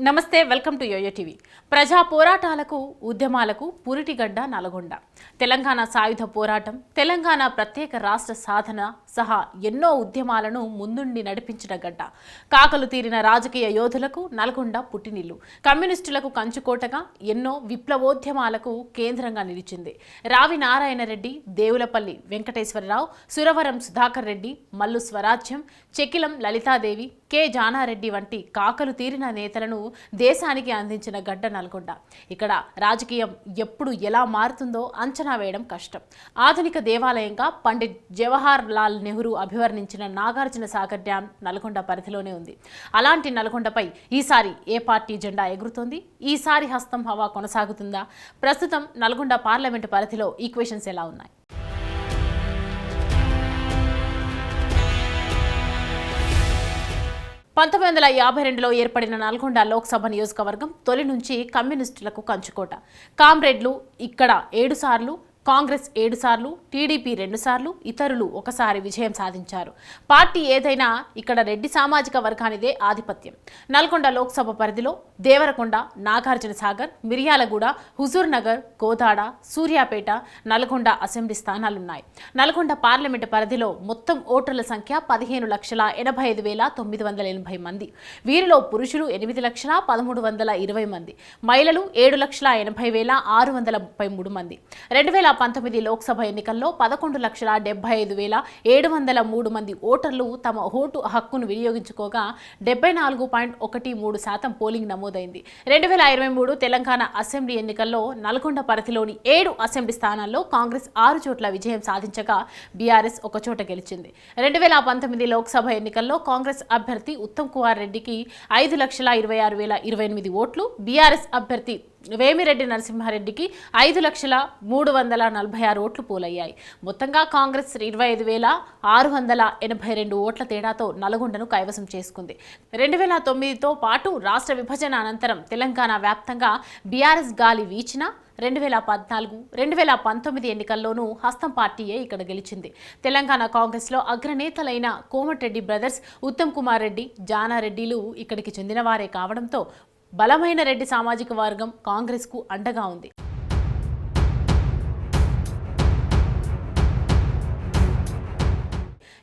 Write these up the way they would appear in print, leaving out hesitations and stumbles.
నమస్తే, welcome to yo-yo TV. ప్రజా పోరాటాలకు ఉద్యమాలకు పురిటిగడ్డ నల్గొండ. తెలంగాణ సాయుధ పోరాటం, తెలంగాణ ప్రత్యేక రాష్ట్ర సాధన సహా ఎన్నో ఉద్యమాలను ముందుండి నడిపించిన గడ్డ. కాకలు తీరిన రాజకీయ యోధులకు నల్గొండ పుట్టినిల్లు. కమ్యూనిస్టులకు కంచుకోటగా ఎన్నో విప్లవోద్యమాలకు కేంద్రంగా నిలిచింది. రావి నారాయణ రెడ్డి, దేవులపల్లి వెంకటేశ్వరరావు, సురవరం సుధాకర్ రెడ్డి, మల్లు స్వరాజ్యం, చెకిలం లలితాదేవి, కె జానారెడ్డి వంటి కాకలు తీరిన నేతలను దేశానికి అందించిన గడ్డ నల్గొండ. ఇక్కడ రాజకీయం ఎప్పుడు ఎలా మారుతుందో అంచనా వేయడం కష్టం. ఆధునిక దేవాలయంగా పండిట్ జవహర్ లాల్ నెహ్రూ అభివర్ణించిన నాగార్జున సాగర్ డ్యాం నల్గొండ పరిధిలోనే ఉంది. అలాంటి నల్గొండపై ఈసారి ఏ పార్టీ జెండా ఎగురుతోంది? ఈసారి హస్తం హవా కొనసాగుతుందా? ప్రస్తుతం నల్గొండ పార్లమెంటు పరిధిలో ఈక్వేషన్స్ ఎలా ఉన్నాయి? 1952లో ఏర్పడిన నల్గొండ లోక్సభ నియోజకవర్గం తొలి నుంచి కమ్యూనిస్టులకు కంచుకోట. కామ్రేడ్లు ఇక్కడ 7 సార్లు, కాంగ్రెస్ 7 సార్లు, టీడీపీ 2 సార్లు, ఇతరులు 1 సారి విజయం సాధించారు. పార్టీ ఏదైనా ఇక్కడ రెడ్డి సామాజిక వర్గానిదే ఆధిపత్యం. నల్గొండ లోక్సభ పరిధిలో దేవరకొండ, నాగార్జున సాగర్, మిర్యాలగూడ, హుజూర్ నగర్, కోదాడ, సూర్యాపేట, నల్గొండ అసెంబ్లీ స్థానాలున్నాయి. నల్గొండ పార్లమెంటు పరిధిలో మొత్తం ఓటర్ల సంఖ్య 15,85,980 మంది. వీరిలో పురుషులు 8,13,20 మంది, మహిళలు 7,80,633 మంది. 2019 లోక్సభ ఎన్నికల్లో 11,75,703 మంది ఓటర్లు తమ ఓటు హక్కును వినియోగించుకోగా 74.13% పోలింగ్ నమోదైంది. 2023 తెలంగాణ అసెంబ్లీ ఎన్నికల్లో నల్గొండ పరిధిలోని 7 అసెంబ్లీ స్థానాల్లో కాంగ్రెస్ 6 చోట్ల విజయం సాధించగా బీఆర్ఎస్ 1 చోట గెలిచింది. 2019 లోక్సభ ఎన్నికల్లో కాంగ్రెస్ అభ్యర్థి ఉత్తమ్ కుమార్ రెడ్డికి 5,26,028 ఓట్లు, బీఆర్ఎస్ అభ్యర్థి వేమిరెడ్డి నరసింహారెడ్డికి 5,03,46 ఓట్లు పోలయ్యాయి. మొత్తంగా కాంగ్రెస్ 25,682 ఓట్ల తేడాతో నల్గొండను కైవసం చేసుకుంది. 2009తో పాటు రాష్ట్ర విభజన అనంతరం తెలంగాణ వ్యాప్తంగా బీఆర్ఎస్ గాలి వీచినా 2014, 2019 ఎన్నికల్లోనూ హస్తం పార్టీయే ఇక్కడ గెలిచింది. తెలంగాణ కాంగ్రెస్లో అగ్రనేతలైన కోమటిరెడ్డి బ్రదర్స్, ఉత్తమ్ కుమార్ రెడ్డి, జానారెడ్డిలు ఇక్కడికి చెందినవారే కావడంతో బలమైన రెడ్డి సామాజిక వర్గం కాంగ్రెస్కు అండగా ఉంది.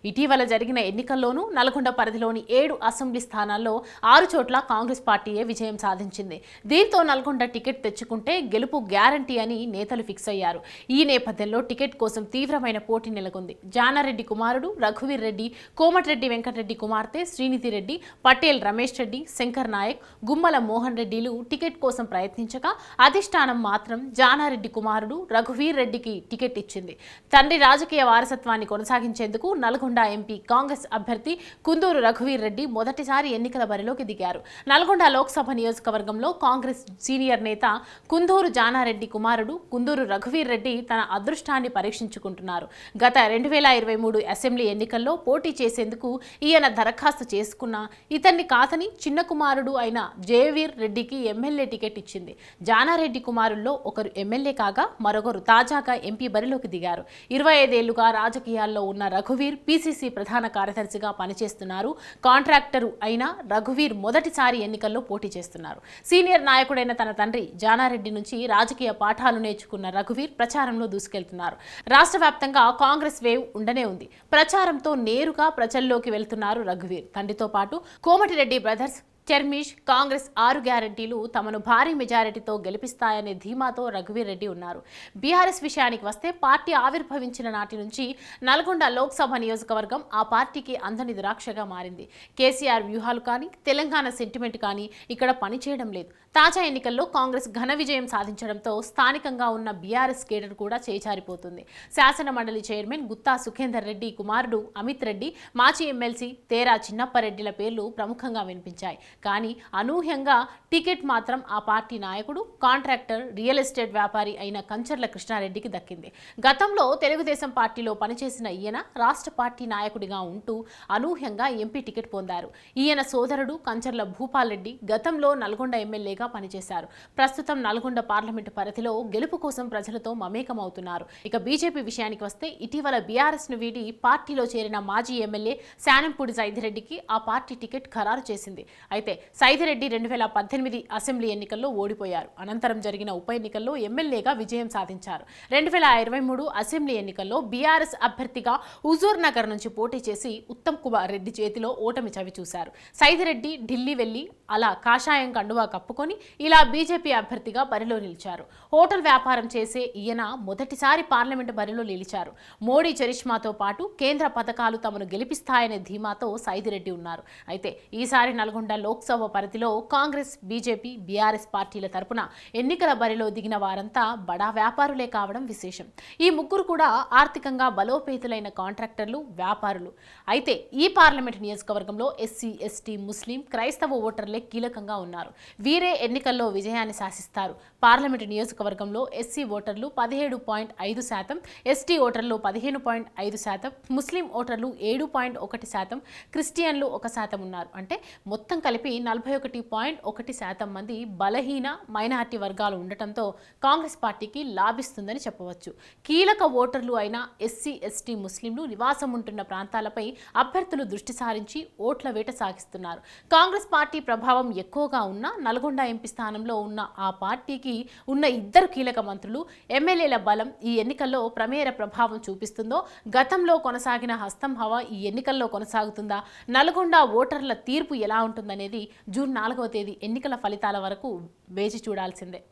ఇటీవల జరిగిన ఎన్నికల్లోనూ నల్గొండ పరిధిలోని 7 అసెంబ్లీ స్థానాల్లో 6 చోట్ల కాంగ్రెస్ పార్టీయే విజయం సాధించింది. దీంతో నల్గొండ టికెట్ తెచ్చుకుంటే గెలుపు గ్యారంటీ అని నేతలు ఫిక్స్ అయ్యారు. ఈ నేపథ్యంలో టికెట్ కోసం తీవ్రమైన పోటీ నెలకొంది. జానారెడ్డి కుమారుడు రఘువీర్ రెడ్డి, కోమటిరెడ్డి వెంకటరెడ్డి కుమార్తె శ్రీనిధి రెడ్డి, పటేల్ రమేష్ రెడ్డి, శంకర్ నాయక్, గుమ్మల మోహన్ రెడ్డిలు టికెట్ కోసం ప్రయత్నించగా అధిష్టానం మాత్రం జానారెడ్డి కుమారుడు రఘువీర్ రెడ్డికి టికెట్ ఇచ్చింది. తండ్రి రాజకీయ వారసత్వాన్ని కొనసాగించేందుకు నల్గొండ ఎంపీ కాంగ్రెస్ అభ్యర్థి కుందూరు రఘువీర్ రెడ్డి మొదటిసారి ఎన్నికల బరిలోకి దిగారు. నల్గొండ లోక్సభ నియోజకవర్గంలో కాంగ్రెస్ సీనియర్ నేత కుందూరు జానారెడ్డి కుమారుడు కుందూరు రఘువీర్ రెడ్డి తన అదృష్టాన్ని పరీక్షించుకుంటున్నారు. గత 2023 అసెంబ్లీ ఎన్నికల్లో పోటీ చేసేందుకు ఈయన దరఖాస్తు చేసుకున్న ఇతన్ని కాదని చిన్న కుమారుడు అయిన జయవీర్ రెడ్డికి ఎమ్మెల్యే టికెట్ ఇచ్చింది. జానారెడ్డి కుమారుల్లో ఒకరు ఎమ్మెల్యే కాగా మరొకరు తాజాగా ఎంపీ బరిలోకి దిగారు. 25 ఏళ్లుగా రాజకీయాల్లో ఉన్న రఘువీర్ పిసిసి ప్రధాన కార్యదర్శిగా పనిచేస్తున్నారు. కాంట్రాక్టరు అయిన రఘువీర్ మొదటిసారి ఎన్నికల్లో పోటీ చేస్తున్నారు. సీనియర్ నాయకుడైన తన తండ్రి జానారెడ్డి నుంచి రాజకీయ పాఠాలు నేర్చుకున్న రఘువీర్ ప్రచారంలో దూసుకెళ్తున్నారు. రాష్ట్ర వ్యాప్తంగా కాంగ్రెస్ వేవ్ ఉండనే ఉంది. ప్రచారంతో నేరుగా ప్రజల్లోకి వెళ్తున్నారు రఘువీర్. తండ్రితో పాటు కోమటిరెడ్డి బ్రదర్స్, చర్మీష్, కాంగ్రెస్ 6 గ్యారంటీలు తమను భారీ మెజారిటీతో గెలిపిస్తాయనే ధీమాతో రఘువీర్ రెడ్డి ఉన్నారు. బీఆర్ఎస్ విషయానికి వస్తే పార్టీ ఆవిర్భవించిన నాటి నుంచి నల్గొండ లోక్సభ నియోజకవర్గం ఆ పార్టీకి అందని ద్రాక్షగా మారింది. కేసీఆర్ వ్యూహాలు కానీ, తెలంగాణ సెంటిమెంట్ కానీ ఇక్కడ పనిచేయడం లేదు. తాజా ఎన్నికల్లో కాంగ్రెస్ ఘన విజయం సాధించడంతో స్థానికంగా ఉన్న బీఆర్ఎస్ కేడర్ కూడా చేజారిపోతుంది. శాసన మండలి చైర్మన్ గుత్తా సుఖేందర్ రెడ్డి కుమారుడు అమిత్ రెడ్డి, మాజీ ఎమ్మెల్సీ తేరా చిన్నప్పరెడ్డిల పేర్లు ప్రముఖంగా వినిపించాయి. కానీ అనూహ్యంగా టికెట్ మాత్రం ఆ పార్టీ నాయకుడు, కాంట్రాక్టర్, రియల్ ఎస్టేట్ వ్యాపారి అయిన కంచర్ల కృష్ణారెడ్డికి దక్కింది. గతంలో తెలుగుదేశం పార్టీలో పనిచేసిన ఈయన రాష్ట్ర పార్టీ నాయకుడిగా ఉంటూ అనూహ్యంగా ఎంపీ టికెట్ పొందారు. ఈయన సోదరుడు కంచర్ల భూపాల్ రెడ్డి గతంలో నల్గొండ ఎమ్మెల్యేగా పనిచేశారు. ప్రస్తుతం నల్గొండ పార్లమెంటు పరిధిలో గెలుపు కోసం ప్రజలతో మమేకమవుతున్నారు. ఇక బీజేపీ విషయానికి వస్తే ఇటీవల బీఆర్ఎస్ ను వీడి పార్టీలో చేరిన మాజీ ఎమ్మెల్యే శానంపూడి జైదిరెడ్డికి ఆ పార్టీ టికెట్ ఖరారు చేసింది. అయితే అయితే సైదిరెడ్డి 2018 అసెంబ్లీ ఎన్నికల్లో ఓడిపోయారు. అనంతరం జరిగిన ఉప ఎన్నికల్లో ఎమ్మెల్యేగా విజయం సాధించారు. 2023 అసెంబ్లీ ఎన్నికల్లో బీఆర్ఎస్ అభ్యర్థిగా హుజూర్ నగర్ నుంచి పోటీ చేసి ఉత్తమ్ కుమార్ రెడ్డి చేతిలో ఓటమి చవిచూశారు. సైదిరెడ్డి ఢిల్లీ వెళ్లి అలా కాషాయం కండువా కప్పుకొని ఇలా బీజేపీ అభ్యర్థిగా బరిలో నిలిచారు. హోటల్ వ్యాపారం చేసే ఈయన మొదటిసారి పార్లమెంటు బరిలో నిలిచారు. మోడీ చరిష్మాతో పాటు కేంద్ర పథకాలు తమను గెలిపిస్తాయనే ధీమాతో సైదిరెడ్డి ఉన్నారు. అయితే ఈసారి నల్గొండ లోక్సభ పరిధిలో కాంగ్రెస్, బీజేపీ, బీఆర్ఎస్ పార్టీల తరపున ఎన్నికల బరిలో దిగిన వారంతా బడా వ్యాపారులే కావడం విశేషం. ఈ ముగ్గురు కూడా ఆర్థికంగా బలోపేతులైన కాంట్రాక్టర్లు, వ్యాపారులు. అయితే ఈ పార్లమెంటు నియోజకవర్గంలో ఎస్సీ, ఎస్టీ, ముస్లిం, క్రైస్తవ ఓటర్లే కీలకంగా ఉన్నారు. వీరే ఎన్నికల్లో విజయాన్ని శాసిస్తారు. పార్లమెంటు నియోజకవర్గంలో ఎస్సీ ఓటర్లు 17.5%, ఎస్టీ ఓటర్లు 15.5%, ముస్లిం ఓటర్లు 7.1%, క్రిస్టియన్లు 1% ఉన్నారు. అంటే మొత్తం కలిపి 41.1% మంది బలహీన మైనారిటీ వర్గాలు ఉండటంతో కాంగ్రెస్ పార్టీకి లాభిస్తుందని చెప్పవచ్చు. కీలక ఓటర్లు అయిన ఎస్సీ, ఎస్టీ, ముస్లింలు నివాసం ఉంటున్న ప్రాంతాలపై అభ్యర్థులు దృష్టి సారించి ఓట్ల వేట సాగిస్తున్నారు. కాంగ్రెస్ పార్టీ ప్రభావం ఎక్కువగా ఉన్న నల్గొండ ఎంపీ స్థానంలో ఉన్న ఆ పార్టీకి ఉన్న ఇద్దరు కీలక మంత్రులు, ఎమ్మెల్యేల బలం ఈ ఎన్నికల్లో ప్రమేయ ప్రభావం చూపిస్తుందో, గతంలో కొనసాగిన హస్తం హవా ఈ ఎన్నికల్లో కొనసాగుతుందా, నల్గొండ ఓటర్ల తీర్పు ఎలా ఉంటుందనేది జూన్ 4వ తేదీ ఎన్నికల ఫలితాల వరకు వేచి చూడాల్సిందే.